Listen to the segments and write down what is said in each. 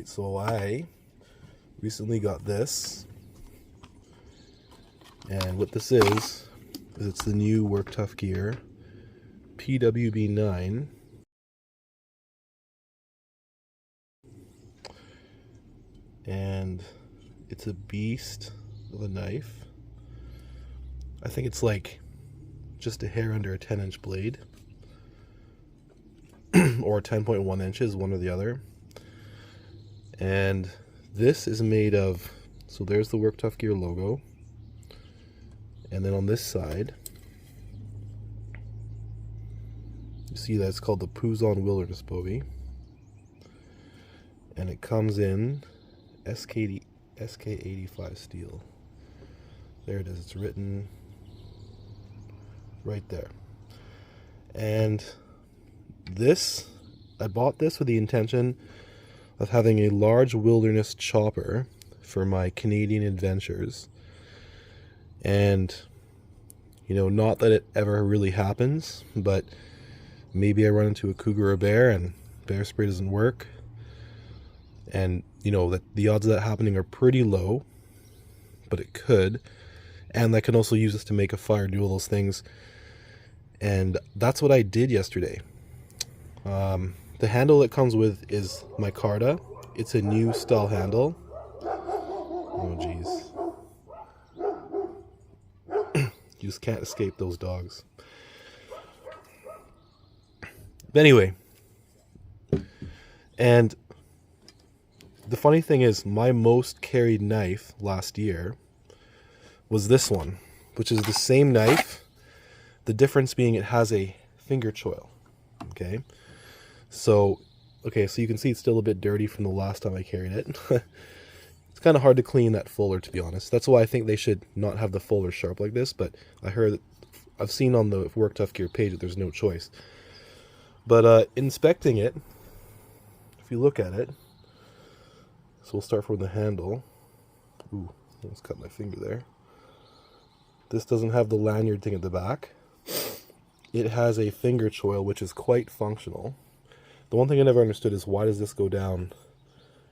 Alright, so I recently got this, and what this is it's the new Work Tuff gear, PWB-9. And it's a beast of a knife. I think it's like just a hair under a 10-inch blade, or 10.1 inches, one or the other. And this is made of, so there's the Work Tuff Gear logo, and then on this side you see that it's called the Puzon Wilderness Bowie, and it comes in SK85 steel. There it is, it's written right there. And this, I bought this with the intention of having a large wilderness chopper for my Canadian adventures. And, you know, not that it ever really happens, but maybe I run into a cougar or a bear and bear spray doesn't work. And, you know, that the odds of that happening are pretty low, but it could. And I can also use this to make a fire, do all those things. And that's what I did yesterday. The handle it comes with is micarta. It's a new style handle. Oh jeez. You just can't escape those dogs. But anyway. And the funny thing is, my most carried knife last year was this one, which is the same knife. The difference being it has a finger choil. Okay. So you can see it's still a bit dirty from the last time I carried it. It's kind of hard to clean that fuller, to be honest. That's why I think they should not have the fuller sharp like this, but I heard that, I've seen on the Work Tuff Gear page that there's no choice. But inspecting it, if you look at it, so we'll start from the handle. Ooh, almost cut my finger there. This doesn't have the lanyard thing at the back. It has a finger choil, which is quite functional. The one thing I never understood is, why does this go down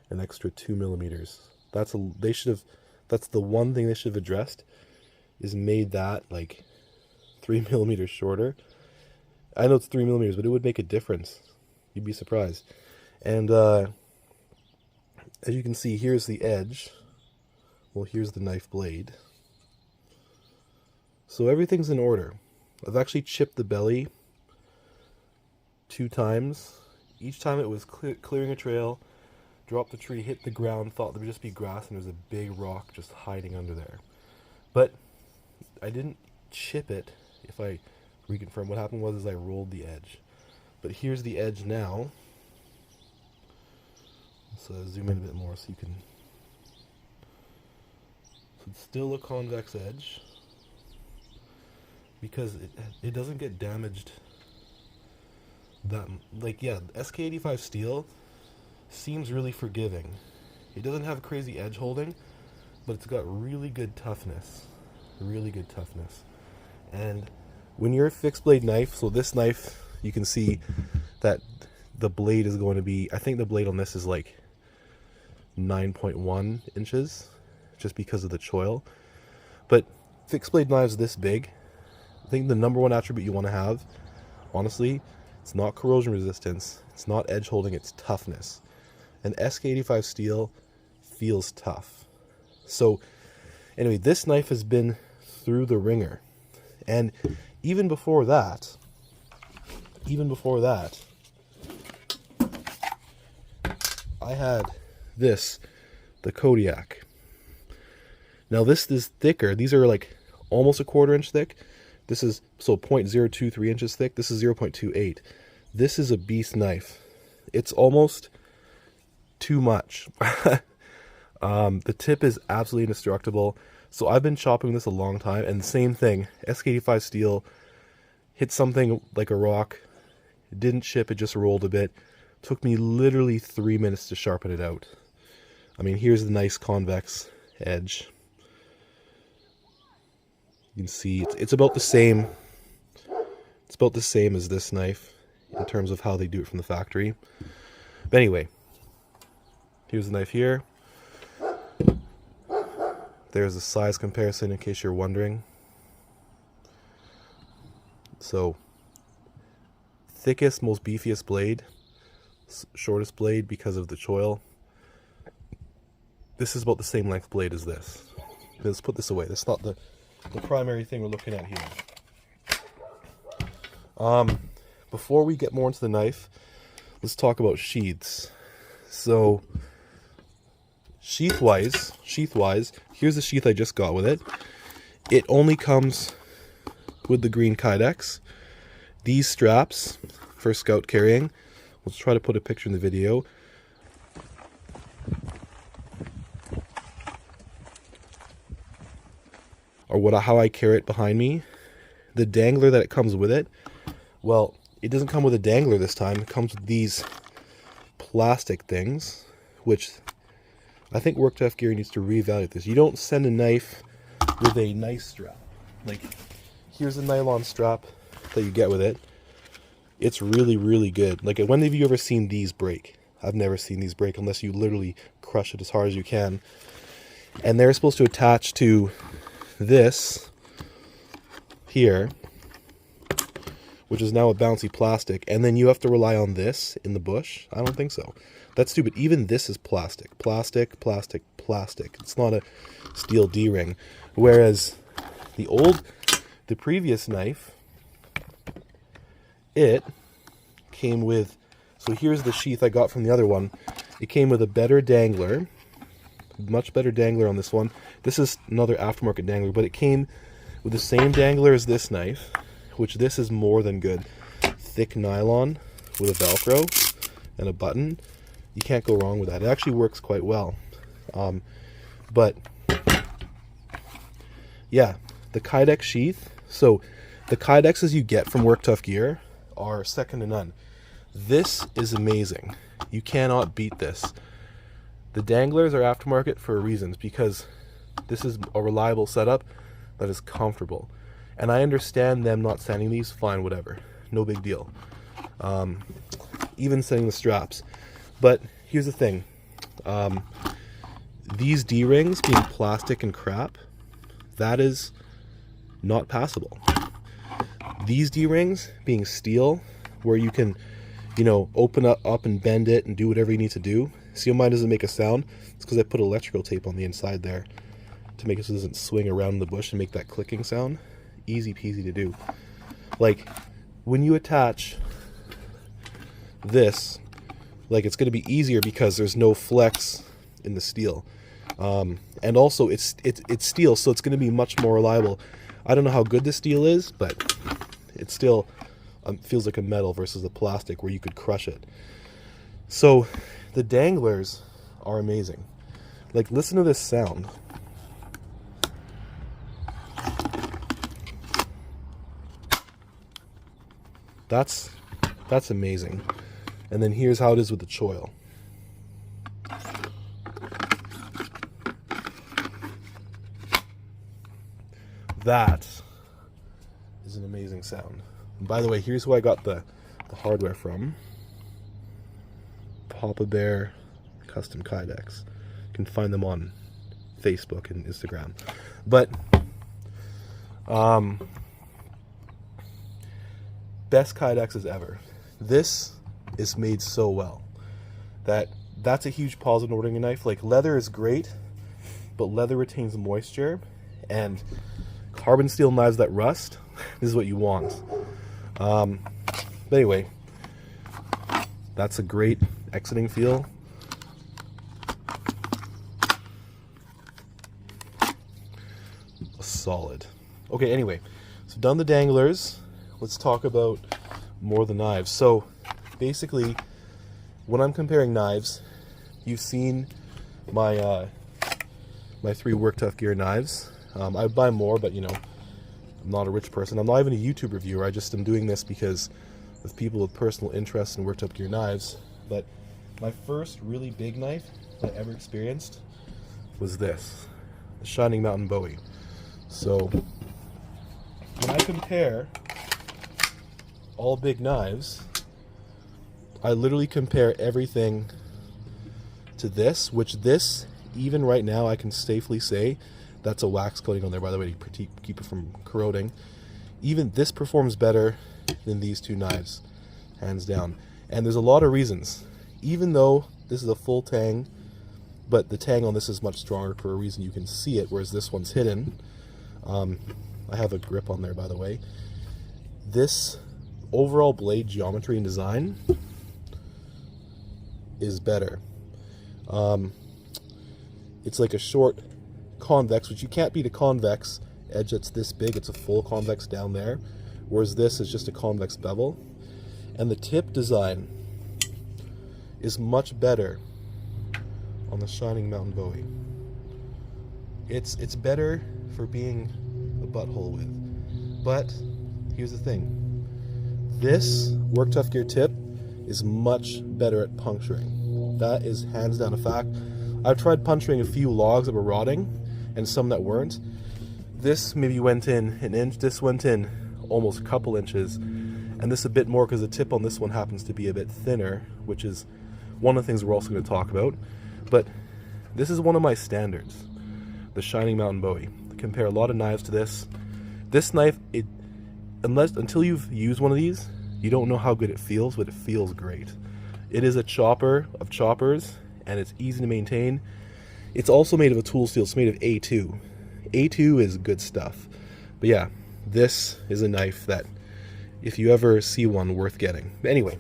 an extra 2 millimeters? That's the one thing they should have addressed, is made that like 3 millimeters shorter. I know it's 3 millimeters, but it would make a difference. You'd be surprised. And as you can see, here's the edge. Well, here's the knife blade. So everything's in order. I've actually chipped the belly 2 times. Each time it was clearing a trail, dropped the tree, hit the ground, thought there would just be grass, and there's a big rock just hiding under there. But I didn't chip it. If I reconfirm, what happened was I rolled the edge. But here's the edge now. So zoom in a bit more so you can. So it's still a convex edge, because it doesn't get damaged. That, like, yeah, SK85 steel seems really forgiving. It doesn't have crazy edge holding, but it's got really good toughness. Really good toughness. And when you're a fixed blade knife, so this knife, you can see that the blade is going to be, I think the blade on this is like 9.1 inches, just because of the choil. But fixed blade knives this big, I think the number one attribute you want to have, honestly, it's not corrosion resistance, it's not edge holding, it's toughness. And SK85 steel feels tough. So anyway, this knife has been through the ringer. And even before that, I had this, the Kodiak. Now this is thicker. These are like almost a 1/4 inch thick. This is, so 0.023 inches thick. This is 0.28. This is a beast knife. It's almost too much. The tip is absolutely indestructible. So I've been chopping this a long time, and same thing. SK85 steel hit something like a rock. It didn't chip, it just rolled a bit. Took me literally 3 minutes to sharpen it out. I mean, here's the nice convex edge. You can see it's about the same. It's about the same as this knife in terms of how they do it from the factory. But anyway, Here's the knife here. There's a size comparison in case you're wondering. So, thickest, most beefiest blade, shortest blade because of the choil. This is about the same length blade as this. Let's put this away. That's not the primary thing we're looking at here. Before we get more into the knife, let's talk about sheaths. So, sheath-wise, here's the sheath I just got with it. It only comes with the green Kydex. These straps for scout carrying, let's try to put a picture in the video. Or how I carry it behind me. The dangler that it comes with it, well, it doesn't come with a dangler this time. It comes with these plastic things, which I think Work Tough Gear needs to reevaluate this. You don't send a knife with a nice strap. Like, here's a nylon strap that you get with it. It's really, really good. Like, when have you ever seen these break? I've never seen these break unless you literally crush it as hard as you can. And they're supposed to attach to this here, which is now a bouncy plastic, and then you have to rely on this in the bush. I don't think so. That's stupid. Even this is plastic. Plastic, plastic, plastic. It's not a steel D-ring. Whereas the previous knife, it came with, so here's the sheath I got from the other one. It came with a better dangler, much better dangler on this one. This is another aftermarket dangler, but it came with the same dangler as this knife, which this is more than good. Thick nylon with a Velcro and a button. You can't go wrong with that. It actually works quite well. But yeah, the Kydex sheath. So the Kydexes you get from Work Tough Gear are second to none. This is amazing. You cannot beat this. The danglers are aftermarket for reasons, because this is a reliable setup that is comfortable. And I understand them not sending these, fine, whatever. No big deal. Even sending the straps. But here's the thing. These D-rings being plastic and crap, that is not passable. These D-rings being steel, where you can, you know, open up and bend it and do whatever you need to do. See how mine doesn't make a sound? It's because I put electrical tape on the inside there to make it so it doesn't swing around in the bush and make that clicking sound. Easy peasy to do. Like, when you attach this, like, it's going to be easier because there's no flex in the steel. And also it's steel, so it's going to be much more reliable. I don't know how good the steel is, but it still feels like a metal versus the plastic where you could crush it. So the danglers are amazing. Like, listen to this sound. That's amazing. And then here's how it is with the choil. That is an amazing sound. And by the way, here's who I got the hardware from. Papa Bear Custom Kydex. You can find them on Facebook and Instagram. But best Kydexes ever. This is made so well that's a huge positive in ordering a knife. Like, leather is great, but leather retains moisture, and carbon steel knives that rust, this is what you want. But anyway, that's a great exiting feel. Solid. Okay, anyway, so done the danglers. Let's talk about more of the knives. So basically, when I'm comparing knives, you've seen my my 3 Work Tough Gear knives. I would buy more, but you know, I'm not a rich person. I'm not even a YouTube reviewer. I just am doing this because of people with personal interest in Work Tough Gear knives. But my first really big knife that I ever experienced was this, the Shining Mountain Bowie. So when I compare all big knives, I literally compare everything to this, which this, even right now, I can safely say that's a wax coating on there, by the way, to keep it from corroding. Even this performs better than these two knives, hands down. And there's a lot of reasons. Even though this is a full tang, but the tang on this is much stronger for a reason. You can see it, whereas this one's hidden. I have a grip on there, by the way. This overall blade geometry and design is better. It's like a short convex, which you can't beat a convex edge that's this big. It's a full convex down there, whereas this is just a convex bevel. And the tip design is much better on the Shining Mountain Bowie. It's better for being a butthole with. But here's the thing. This Work Tuff Gear tip is much better at puncturing. That is hands down a fact. I've tried puncturing a few logs that were rotting and some that weren't. This maybe went in an inch. This went in almost a couple inches. And this a bit more because the tip on this one happens to be a bit thinner, which is one of the things we're also going to talk about. But this is one of my standards, the Shining Mountain Bowie. Compare a lot of knives to this. This knife, until you've used one of these, you don't know how good it feels, but it feels great. It is a chopper of choppers, and it's easy to maintain. It's also made of a tool steel. It's made of A2. A2 is good stuff. But yeah, this is a knife that, if you ever see one, worth getting. But anyway,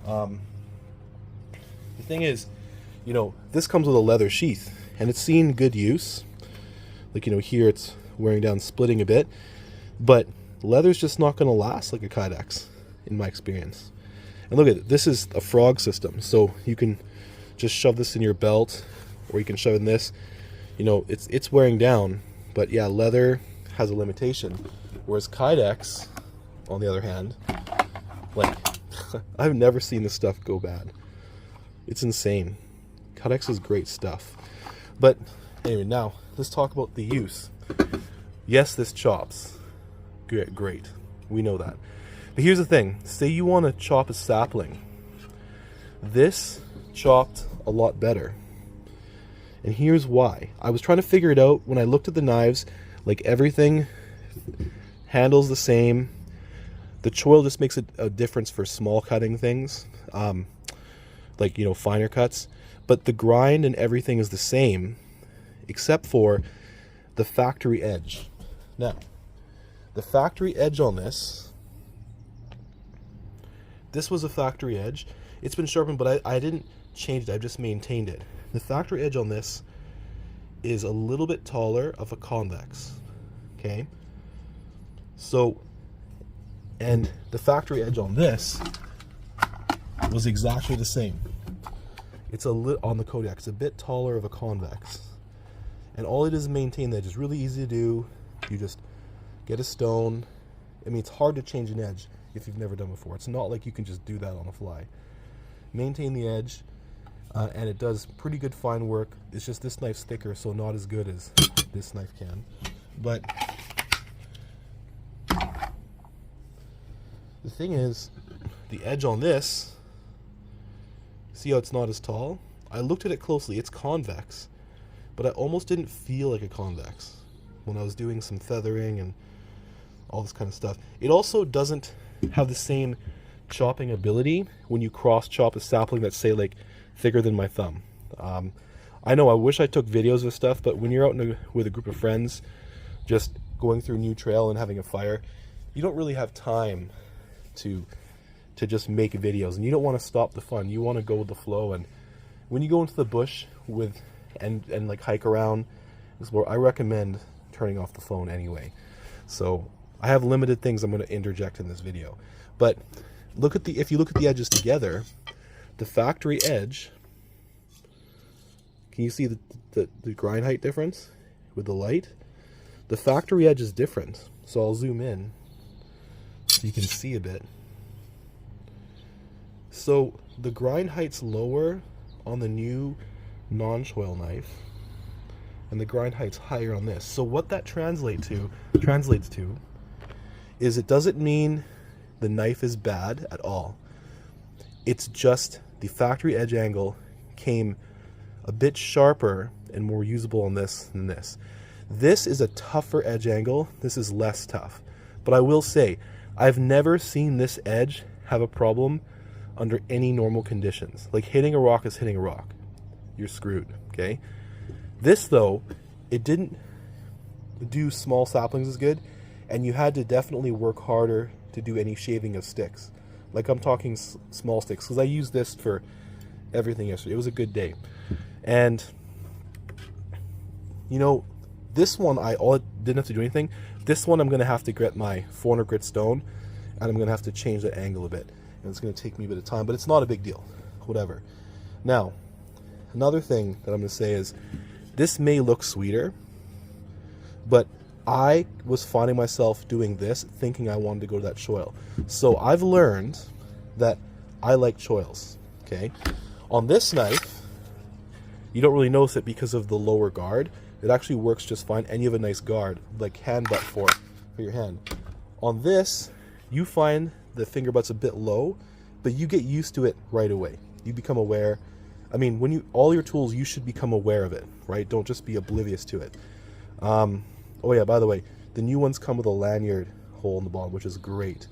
the thing is, you know, this comes with a leather sheath, and it's seen good use. Like, you know, here it's wearing down, splitting a bit, but leather's just not going to last like a Kydex, in my experience. And look at it, this is a frog system, so you can just shove this in your belt, or you can shove it in this. You know, it's wearing down, but yeah, leather has a limitation. Whereas Kydex, on the other hand, like, I've never seen this stuff go bad. It's insane. Kydex is great stuff. But anyway, now let's talk about the use. Yes, this chops. Great. We know that. But here's the thing. Say you want to chop a sapling. This chopped a lot better. And here's why. I was trying to figure it out when I looked at the knives. Like, everything handles the same. The choil just makes a difference for small cutting things. Like, you know, finer cuts. But the grind and everything is the same, except for the factory edge. Now, the factory edge on this was a factory edge. It's been sharpened, but I didn't change it. I just maintained it. The factory edge on this is a little bit taller of a convex. Okay? So, and the factory edge on this was exactly the same. It's on the Kodiak, it's a bit taller of a convex. And all it is maintain the edge. It's really easy to do. You just get a stone. I mean, it's hard to change an edge if you've never done before. It's not like you can just do that on the fly. Maintain the edge, and it does pretty good fine work. It's just this knife's thicker, so not as good as this knife can. But the thing is, the edge on this, see how it's not as tall? I looked at it closely. It's convex, but I almost didn't feel like a convex when I was doing some feathering and all this kind of stuff. It also doesn't have the same chopping ability when you cross chop a sapling that's, say, like thicker than my thumb. I know I wish I took videos of stuff, but when you're out with a group of friends just going through a new trail and having a fire, you don't really have time to just make videos, and you don't want to stop the fun. You want to go with the flow. And when you go into the bush with and like hike around, explore, I recommend turning off the phone anyway. So I have limited things I'm going to interject in this video, but if you look at the edges together, the factory edge, can you see the grind height difference with the light? The factory edge is different, so I'll zoom in so you can see a bit. So the grind height's lower on the new non-choil knife, and the grind height's higher on this. So what that translates to is, it doesn't mean the knife is bad at all. It's just the factory edge angle came a bit sharper and more usable on this than this. This is a tougher edge angle. This is less tough. But I will say, I've never seen this edge have a problem under any normal conditions. Like hitting a rock is hitting a rock. You're screwed, okay? This though, it didn't do small saplings as good, and you had to definitely work harder to do any shaving of sticks. Like I'm talking small sticks, because I used this for everything yesterday. It was a good day. And you know, this one I didn't have to do anything. This one I'm going to have to get my 400 grit stone, and I'm going to have to change the angle a bit. And it's going to take me a bit of time, but it's not a big deal. Whatever. Now, another thing that I'm going to say is, this may look sweeter, but I was finding myself doing this thinking I wanted to go to that choil. So I've learned that I like choils, okay? On this knife, you don't really notice it because of the lower guard. It actually works just fine, and you have a nice guard, like hand butt for your hand. On this, you find the finger butt's a bit low, but you get used to it right away. You become aware. I mean, when all your tools, you should become aware of it, right? Don't just be oblivious to it. Oh yeah, by the way, the new ones come with a lanyard hole in the bottom, which is great.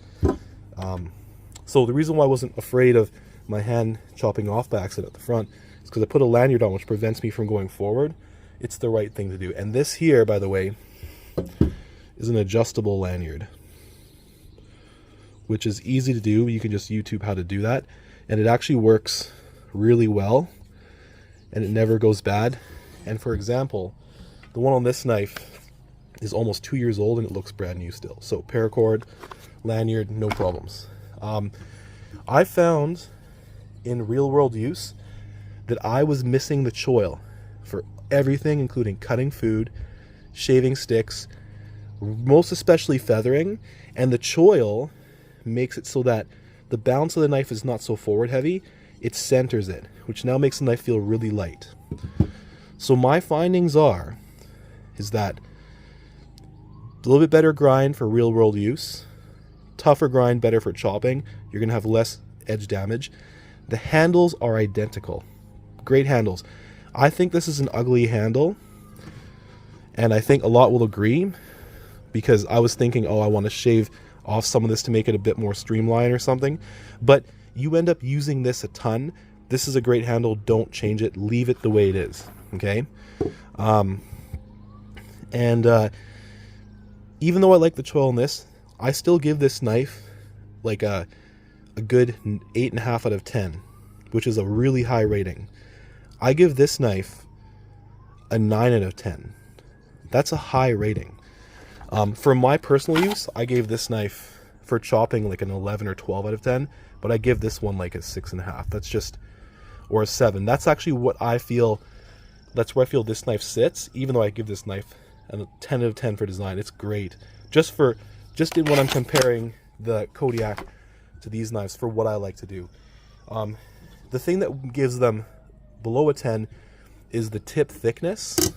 So the reason why I wasn't afraid of my hand chopping off by accident at the front is because I put a lanyard on, which prevents me from going forward. It's the right thing to do. And this here, by the way, is an adjustable lanyard, which is easy to do. You can just YouTube how to do that. And it actually works really well, and it never goes bad. And for example, the one on this knife is almost 2 years old, and it looks brand new still. So paracord, lanyard, no problems. I found in real world use that I was missing the choil for everything, including cutting food, shaving sticks, most especially feathering. And the choil makes it so that the balance of the knife is not so forward heavy. It centers it, which now makes the knife feel really light. So my findings is that a little bit better grind for real world use, tougher grind, better for chopping. You're gonna have less edge damage. The handles are identical. Great handles. I think this is an ugly handle, and I think a lot will agree, because I was thinking, oh, I want to shave off some of this to make it a bit more streamlined or something, but you end up using this a ton. This is a great handle. Don't change it. Leave it the way it is, okay? Even though I like the choil in this, I still give this knife like a good 8.5 out of 10, which is a really high rating. I give this knife a 9 out of 10. That's a high rating. For my personal use, I gave this knife for chopping like an 11 or 12 out of 10, but I give this one like a 6.5. That's just, or a 7. That's actually what I feel, that's where I feel this knife sits, even though I give this knife a 10 out of 10 for design. It's great. Just in when I'm comparing the Kodiak to these knives for what I like to do. The thing that gives them below a 10 is the tip thickness.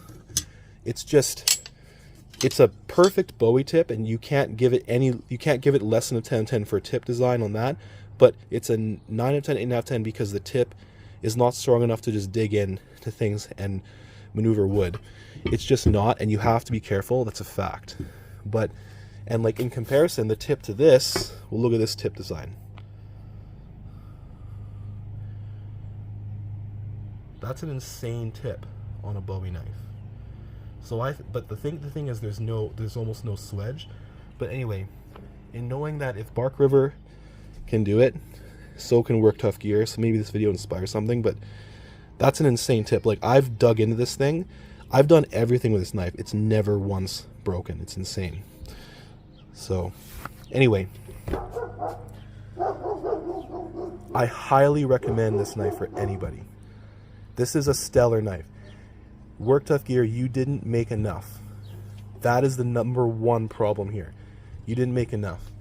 It's a perfect Bowie tip, and you can't give it less than a 10 out of 10 for tip design on that, but it's a 9 out of 10, 8 out of 10 because the tip is not strong enough to just dig in to things and maneuver wood. It's just not, and you have to be careful. That's a fact. And like in comparison, the tip to this, well, look at this tip design. That's an insane tip on a Bowie knife. So but the thing is, there's almost no swedge. But anyway, in knowing that if Bark River can do it, so can Work Tuff Gear. So maybe this video inspires something, but that's an insane tip. Like, I've dug into this thing. I've done everything with this knife. It's never once broken. It's insane. So anyway, I highly recommend this knife for anybody. This is a stellar knife. Work Tuff Gear, you didn't make enough. That is the #1 problem here. You didn't make enough.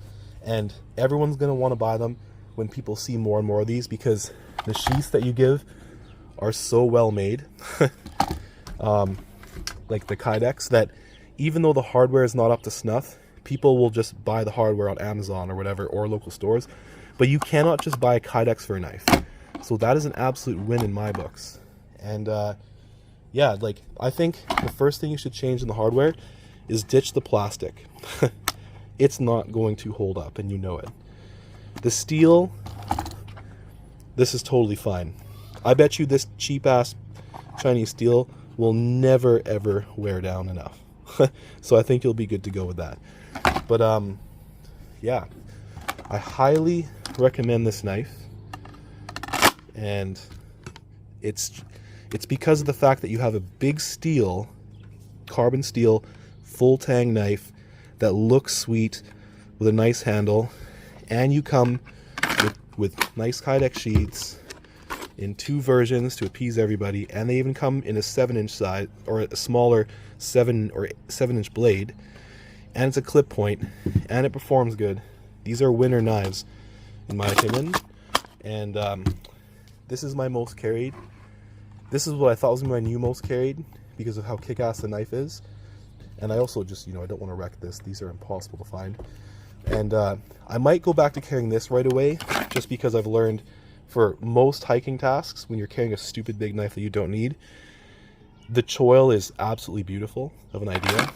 And everyone's going to want to buy them when people see more and more of these, because the sheaths that you give are so well made. Like the Kydex, that even though the hardware is not up to snuff, people will just buy the hardware on Amazon or whatever, or local stores. But you cannot just buy a Kydex for a knife. So that is an absolute win in my books. And yeah, like, I think the first thing you should change in the hardware is ditch the plastic. It's not going to hold up, and you know it. The steel, this is totally fine. I bet you this cheap-ass Chinese steel will never, ever wear down enough. So I think you'll be good to go with that. But, yeah. I highly recommend this knife. And it's because of the fact that you have a big steel, carbon steel, full tang knife that looks sweet with a nice handle, and you come with nice Kydex sheaths in 2 versions to appease everybody, and they even come in a 7-inch size, or a smaller 7-inch blade, and it's a clip point, and it performs good. These are winner knives, in my opinion, and this is my most carried. This is what I thought was my new most carried because of how kick-ass the knife is. And I also just, I don't want to wreck this. These are impossible to find. And I might go back to carrying this right away, just because I've learned for most hiking tasks, when you're carrying a stupid big knife that you don't need, the choil is absolutely beautiful of an idea.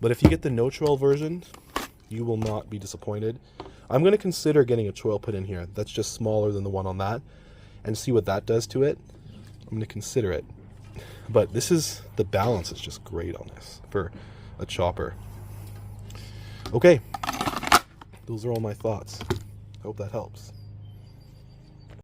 But if you get the no choil version, you will not be disappointed. I'm going to consider getting a choil put in here that's just smaller than the one on that, and see what that does to it. I'm going to consider it. But this is, the balance is just great on this for a chopper. Okay, those are all my thoughts. Hope that helps.